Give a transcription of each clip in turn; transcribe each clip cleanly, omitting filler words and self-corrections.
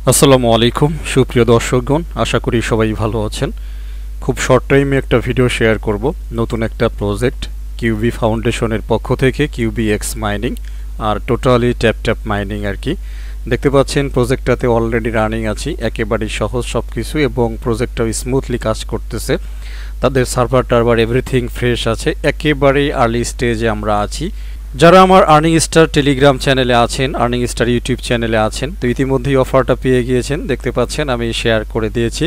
আসসালামু আলাইকুম সুপ্রিয় দর্শকগণ, আশা করি সবাই ভালো আছেন। খুব শর্ট টাইমে একটা ভিডিও শেয়ার করব। নতুন একটা প্রজেক্ট কিউবি ফাউন্ডেশনের পক্ষ থেকে কিউবি এক্স মাইনিং আর টোটালি ট্যাপ মাইনিং আর কি। দেখতে পাচ্ছেন প্রজেক্টটাতে অলরেডি রানিং আছি, একেবারেই সহজ সব কিছু এবং প্রজেক্টটাও স্মুথলি কাজ করতেছে। তাদের সার্ভার টার্ভার এভরিথিং ফ্রেশ আছে, একেবারেই আর্লি স্টেজে আমরা আছি। যারা আমার আর্নিং স্টার টেলিগ্রাম চ্যানেলে আছেন, আর্নিং স্টার ইউটিউব চ্যানেলে আছেন, তো ইতিমধ্যেই অফারটা পেয়ে গিয়েছেন, দেখতে পাচ্ছেন আমি শেয়ার করে দিয়েছি।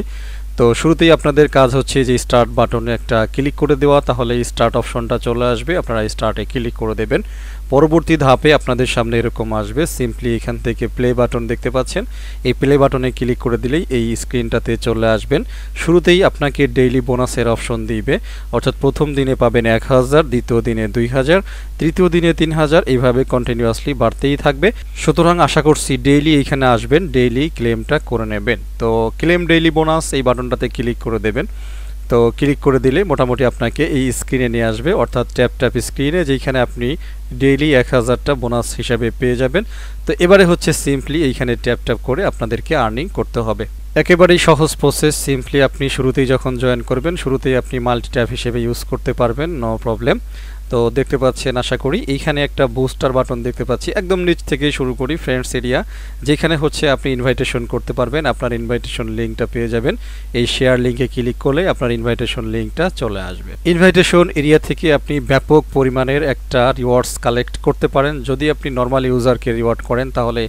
তো শুরুতেই আপনাদের কাজ হচ্ছে যে স্টার্ট বাটনে একটা ক্লিক করে দেওয়া, তাহলে স্টার্ট অপশনটা চলে আসবে, আপনারা স্টার্টে ক্লিক করে দেবেন। পরবর্তী ধাপে আপনাদের সামনে এরকম আসবে, সিম্পলি এখান থেকে প্লে বাটন দেখতে পাচ্ছেন, এই প্লে বাটনে ক্লিক করে দিলেই এই স্ক্রিনটাতে চলে আসবেন। শুরুতেই আপনাকে ডেইলি বোনাসের অপশন দিবে, অর্থাৎ প্রথম দিনে পাবেন 1000, দ্বিতীয় দিনে 2000, তৃতীয় দিনে 3000, এইভাবে কন্টিনিউয়াসলি বাড়তেই থাকবে। সুতরাং আশা করছি ডেইলি এইখানে আসবেন, ডেইলি ক্লেমটা করে নেবেন। তো ক্লেম ডেইলি বোনাস এই বাটনটাতে ক্লিক করে দেবেন। তো ক্লিক করে দিলে মোটামুটি আপনাকে এই স্ক্রিনে নিয়ে আসবে, অর্থাৎ ট্যাপ স্ক্রিনে, যেখানে আপনি ডেইলি 1000টা বোনাস হিসাবে পেয়ে যাবেন। তো এবারে হচ্ছে সিম্পলি এইখানে ট্যাপ করে আপনাদেরকে আর্নিং করতে হবে। একেবারেই সহজ প্রসেস। সিম্পলি আপনি শুরুতেই যখন জয়েন করবেন, শুরুতেই আপনি মাল্টি ট্যাপ হিসেবে ইউজ করতে পারবেন, নো প্রবলেম। তো দেখতে পাচ্ছেন আশা করি এইখানে একটা বুস্টার বাটন দেখতে পাচ্ছি, একদম নিচ থেকে শুরু করি, ফ্রেন্ডস এরিয়া, যেখানে হচ্ছে আপনি ইনভাইটেশন করতে পারবেন, আপনার ইনভাইটেশন লিঙ্কটা পেয়ে যাবেন। এই শেয়ার লিঙ্কে ক্লিক করলে আপনার ইনভাইটেশন লিঙ্কটা চলে আসবে। ইনভাইটেশন এরিয়া থেকে আপনি ব্যাপক পরিমাণের একটা রিওয়ার্ডস কালেক্ট করতে পারেন। যদি আপনি নর্মাল ইউজারকে রিওয়ার্ড করেন তাহলে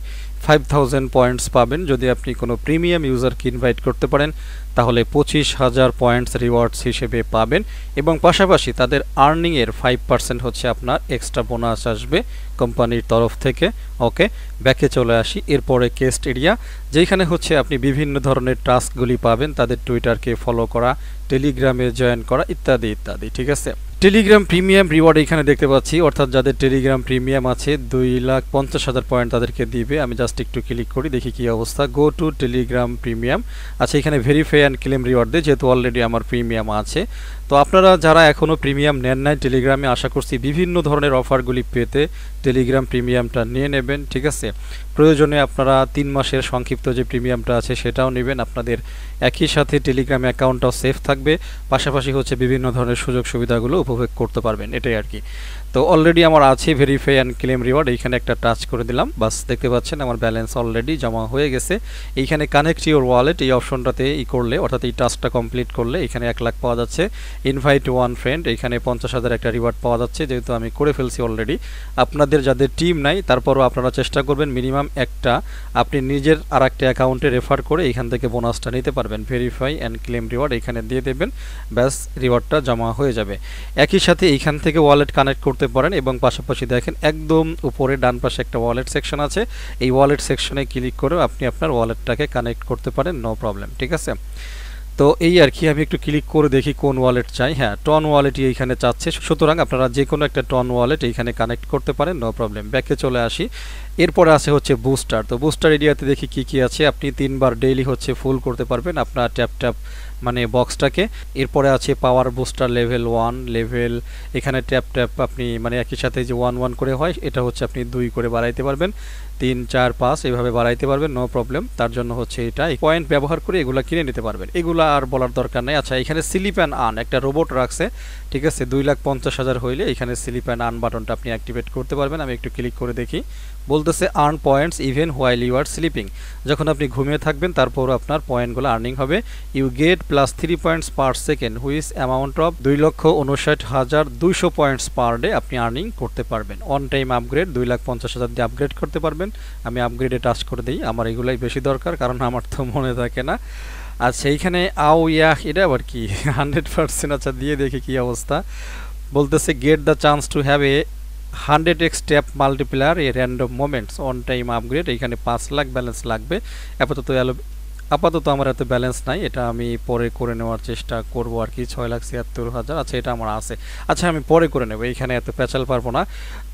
5000 পয়েন্টস পাবেন। যদি আপনি কোনো প্রিমিয়াম ইউজারকে ইনভাইট করতে পারেন তাহলে 25000 পয়েন্টস রিওয়ার্ডস হিসেবে পাবেন, এবং পাশাপাশি তাদের আর্নিংয়ের 5% হচ্ছে আপনার এক্সট্রা বোনাস আসবে কোম্পানির তরফ থেকে। ওকে, ব্যাকে চলে আসি। এরপরে কেস্ট এরিয়া, যেখানে হচ্ছে আপনি বিভিন্ন ধরনের টাস্কগুলি পাবেন, তাদের টুইটারকে ফলো করা, টেলিগ্রামে জয়েন করা, ইত্যাদি ইত্যাদি। ঠিক আছে, টেলিগ্রাম প্রিমিয়াম রিওয়ার্ড এখানে দেখতে পাচ্ছি, অর্থাৎ যাদের টেলিগ্রাম প্রিমিয়াম আছে 2,50,000 পয়েন্ট তাদেরকে দিবে। আমি জাস্ট একটু ক্লিক করি, দেখি কি অবস্থা। Go to Telegram premium. আচ্ছা, এখানে ভেরিফাই অ্যান্ড ক্লেম রিওয়ার্ড দেয়, যেহেতু অলরেডি আমার প্রিমিয়াম আছে। তো আপনারা যারা এখনও প্রিমিয়াম নেন নাই টেলিগ্রামে, আশা করছি বিভিন্ন ধরনের অফারগুলি পেতে টেলিগ্রাম প্রিমিয়ামটা নিয়ে নেবেন। ঠিক আছে, প্রয়োজনে আপনারা 3 মাসের সংক্ষিপ্ত যে প্রিমিয়ামটা আছে সেটাও নেবেন, আপনাদের একই সাথে টেলিগ্রাম অ্যাকাউন্টটাও সেফ থাকবে, পাশাপাশি হচ্ছে বিভিন্ন ধরনের সুযোগ সুবিধাগুলো উপভোগ করতে পারবেন, এটাই আর কি। তো অলরেডি আমার আছে ভেরিফাই অ্যান্ড ক্লেম রিওয়ার্ড, এইখানে একটা টাচ করে দিলাম, বাস দেখতে পাচ্ছেন আমার ব্যালেন্স অলরেডি জমা হয়ে গেছে। এইখানে কানেক্ট ইউর ওয়ালেট এই অপশনটাতে করলে, অর্থাৎ এই টাস্কটা কমপ্লিট করলে এখানে 1 লাখ পাওয়া যাচ্ছে। ইনভাইট ওয়ান ফ্রেন্ড, এখানে 50,000 একটা রিওয়ার্ড পাওয়া যাচ্ছে, যেহেতু আমি করে ফেলছি অলরেডি। আপনাদের যাদের টিম নাই তারপরও আপনারা চেষ্টা করবেন মিনিমাম একটা আপনি নিজের আর একটা অ্যাকাউন্টে রেফার করে এখান থেকে বোনাসটা নিতে পারবেন। ভেরিফাই অ্যান্ড ক্লেম রিওয়ার্ড এখানে দিয়ে দেবেন, ব্যাস রিওয়ার্ডটা জমা হয়ে যাবে। একই সাথে এইখান থেকে ওয়ালেট কানেক্ট করতে পারেন, এবং পাশাপাশি দেখেন একদম উপরে ডান পাশে একটা ওয়ালেট সেকশন আছে, এই ওয়ালেট সেকশনে ক্লিক করেও আপনি আপনার ওয়ালেটটাকে কানেক্ট করতে পারেন, নো প্রবলেম। ঠিক আছে, তো এই আর কি। আমি একটু ক্লিক করে দেখি কোন ওয়ালেট চাই। হ্যাঁ, টন ওয়ালেটই এইখানে চাচ্ছে, সুতরাং আপনারা যে কোনো একটা টন ওয়ালেট এইখানে কানেক্ট করতে পারেন, নো প্রবলেম। ব্যাকে চলে আসি। এরপরে আছে হচ্ছে বুস্টার। তো বুস্টার এরিয়াতে দেখি কি আছে। আপনি 3 বার ডেইলি হচ্ছে ফুল করতে পারবেন আপনার ট্যাপ মানে বক্সটাকে। এরপরে আছে পাওয়ার বুস্টার লেভেল 1 লেভেল, এখানে ট্যাপ আপনি মানে একই সাথে যে 1 করে হয়, এটা হচ্ছে আপনি 2 করে বাড়াইতে পারবেন, 3 4 5 এইভাবে বাড়াইতে পারবেন, নো প্রবলেম। তার জন্য হচ্ছে এটা পয়েন্ট ব্যবহার করে এগুলা কিনে নিতে পারবেন, এগুলা আর বলার দরকার নেই। আচ্ছা, এখানে স্লিপ অ্যান্ড আর্ন একটা রোবট রাখছে, ঠিক আছে, 2,50,000 হইলে এখানে স্লিপ অ্যান্ড আর্ন বাটনটা আপনি অ্যাক্টিভেট করতে পারবেন। আমি একটু ক্লিক করে দেখি, বলতেছে earn points even while you are sleeping, যখন আপনি ঘুমিয়ে থাকবেন তারপরও আপনার পয়েন্টগুলো আর্নিং হবে। You get +3 points per second which amount of 2,59,200 points per day আপনি আর্নিং করতে পারবেন। অন টাইম আপগ্রেড 2,50,000 দিয়ে আপগ্রেড করতে পারবেন। আমি আপগ্রেডে টাচ করে দিই, আমার এগুলাই বেশি দরকার, কারণ আমার তো মনে থাকে না। আচ্ছা, এইখানে এটা আবার কি 100%। আচ্ছা, দিয়ে দেখি কি অবস্থা। বলতেছে get the chance to have a 100x step multiplier A random moments on time upgrade. এখানে 5 লাখ ব্যালেন্স লাগবে। আপাতত আমার এত ব্যালেন্স নাই, এটা আমি পরে করে নেওয়ার চেষ্টা করব আর কি। 6,76,000। আচ্ছা, এটা আমার আছে। আচ্ছা, আমি পরে করে নেব, এইখানে এত পেঁচাল পারবো না।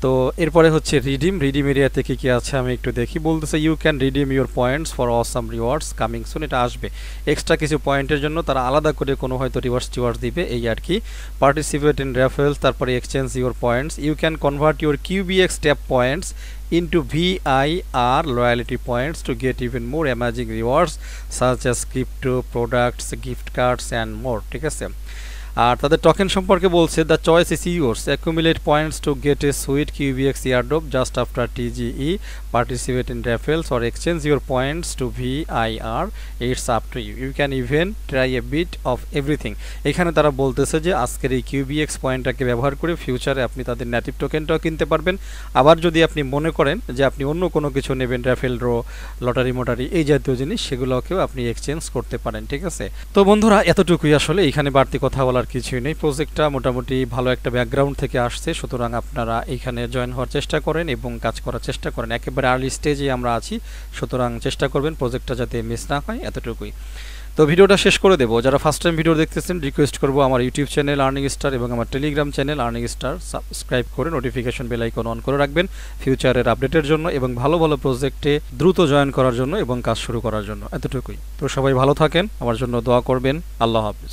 তো এরপরে হচ্ছে রিডিম এরিয়াতে কি আছে আমি একটু দেখি। বলতেছে you can redeem your points for awesome rewards coming soon. এটা আসবে এক্সট্রা কিছু পয়েন্টের জন্য, তারা আলাদা করে কোনো হয়তো রিওয়ার্ডস দিবে, এই আর কি। পার্টিসিপেট ইন রেফারেলস, তারপরে exchange your points, you can convert your QBX tap points into VIR loyalty points to get even more amazing rewards such as crypto products, gift cards and more. ঠিক আছে, আর তাদের token সম্পর্কে বলছে the choice is yours, accumulate points to get a sweet QBX airdrop just after TGE, participate in raffles or exchange your points to VIR, it's up to you, you can even try a bit of everything. এখানে তারা বলতেছে যে আজকের এই কিউবিএক্স পয়েন্টটাকে ব্যবহার করে ফিউচারে আপনি তাদের নেটিভ টোকেনটাও কিনতে পারবেন। আবার যদি আপনি মনে করেন যে আপনি অন্য কোনো কিছু নেবেন, রেফেল ড্র, লটারি মোটারি এই জাতীয় জিনিস, সেগুলোকেও আপনি এক্সচেঞ্জ করতে পারেন। ঠিক আছে, তো বন্ধুরা এতটুকুই আসলে, এখানে বাড়তি কথা বলার কিছুই নেই। প্রজেক্টটা মোটামুটি ভালো একটা ব্যাকগ্রাউন্ড থেকে আসছে, সুতরাং আপনারা এখানে জয়েন হওয়ার চেষ্টা করেন এবং কাজ করার চেষ্টা করেন। একেবারে আর্লি স্টেজে আমরা আছি, সুতরাং চেষ্টা করবেন প্রজেক্টটা যাতে মিস না হয়, এতটুকুই। তো ভিডিওটা শেষ করে দেবো। যারা ফার্স্ট টাইম ভিডিও দেখতেছেন রিকোয়েস্ট করবো আমার ইউটিউব চ্যানেল আর্নিং স্টার এবং আমার Telegram channel earning star subscribe করে নোটিফিকেশন বেল আইকন অন করে রাখবেন ফিউচারের আপডেটের জন্য এবং ভালো ভালো প্রজেক্টে দ্রুত জয়েন করার জন্য এবং কাজ শুরু করার জন্য, এতটুকুই। তো সবাই ভালো থাকেন, আমার জন্য দোয়া করবেন। আল্লাহ হাফিজ।